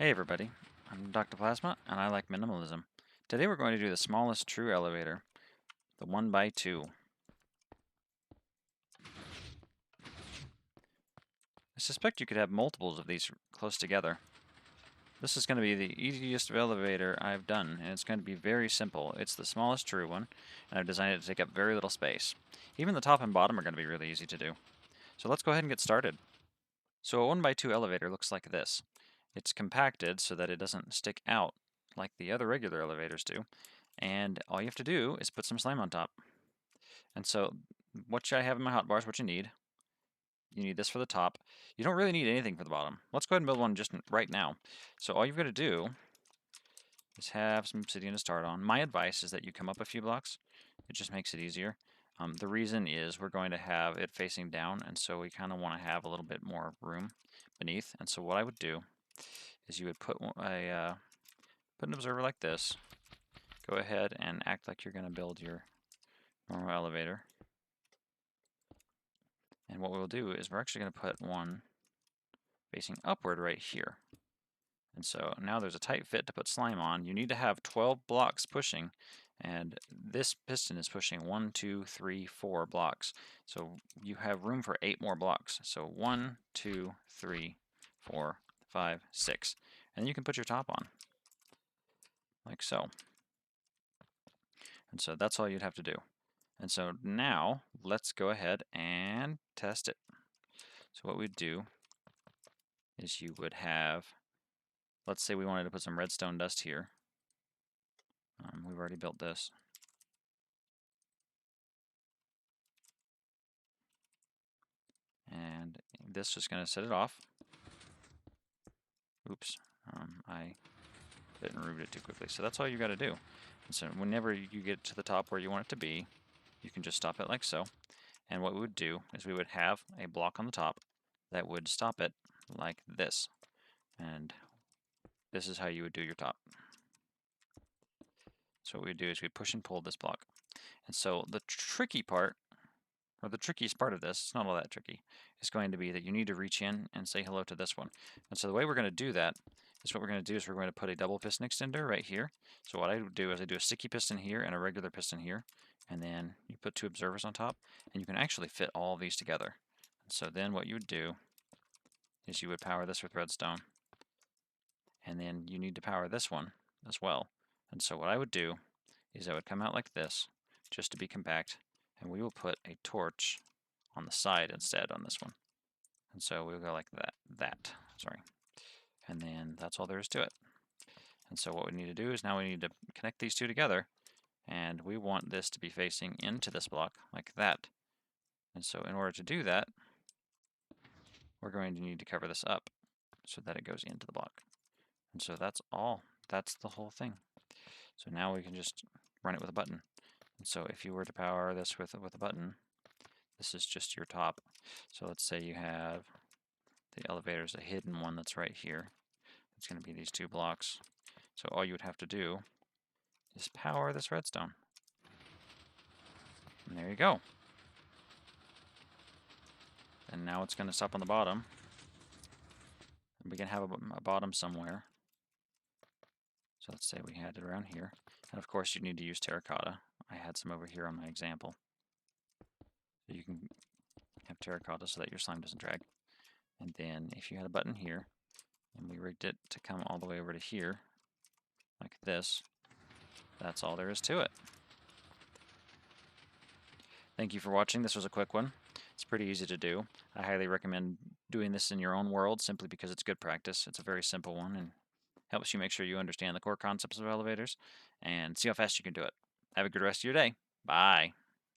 Hey everybody, I'm Dr. Plasma and I like minimalism. Today we're going to do the smallest true elevator, the 1x2. I suspect you could have multiples of these close together. This is going to be the easiest elevator I've done, and it's going to be very simple. It's the smallest true one, and I've designed it to take up very little space. Even the top and bottom are going to be really easy to do. So let's go ahead and get started. So a 1x2 elevator looks like this. It's compacted so that it doesn't stick out like the other regular elevators do. And all you have to do is put some slime on top. And so what I have in my hotbar is what you need. You need this for the top. You don't really need anything for the bottom. Let's go ahead and build one just right now. So all you've got to do is have some obsidian to start on. My advice is that you come up a few blocks. It just makes it easier. The reason is we're going to have it facing down, and so we kind of want to have a little bit more room beneath. And so what I would do is you would put an observer like this. Go ahead and act like you're going to build your normal elevator. And what we'll do is we're actually going to put one facing upward right here. And so now there's a tight fit to put slime on. You need to have 12 blocks pushing, and this piston is pushing 1, 2, 3, 4 blocks. So you have room for 8 more blocks. So 1, 2, 3, 4, 5, 6. And then you can put your top on, like so. And so that's all you'd have to do. And so now let's go ahead and test it. So what we'd do is you would have, let's say we wanted to put some redstone dust here. We've already built this. And this is going to set it off. Oops, I didn't root it too quickly. So that's all you got to do. And so whenever you get to the top where you want it to be, you can just stop it like so. And what we would do is we would have a block on the top that would stop it like this. And this is how you would do your top. So what we do is we push and pull this block. And so the tricky part, or the trickiest part of this, it's not all that tricky, is going to be that you need to reach in and say hello to this one. And so the way we're going to do that is what we're going to do is we're going to put a double piston extender right here. So what I would do is I do a sticky piston here and a regular piston here, and then you put 2 observers on top, and you can actually fit all of these together. And so then what you would do is you would power this with redstone, and then you need to power this one as well. And so what I would do is I would come out like this, just to be compact, and we will put a torch on the side instead on this one. And so we'll go like that, sorry. And then that's all there is to it. And so what we need to do is now we need to connect these two together, and we want this to be facing into this block like that. And so in order to do that, we're going to need to cover this up so that it goes into the block. And so that's all. That's the whole thing. So now we can just run it with a button. And so if you were to power this with a button, this is just your top. So let's say you have the elevator's a hidden one that's right here. It's going to be these 2 blocks. So all you would have to do is power this redstone. And there you go. And now it's going to stop on the bottom. And we can have a bottom somewhere. So let's say we had it around here. And of course you need to use terracotta. I had some over here on my example. So you can have terracotta so that your slime doesn't drag. And then if you had a button here, and we rigged it to come all the way over to here, like this, that's all there is to it. Thank you for watching. This was a quick one. It's pretty easy to do. I highly recommend doing this in your own world simply because it's good practice. It's a very simple one and helps you make sure you understand the core concepts of elevators and see how fast you can do it. Have a good rest of your day. Bye.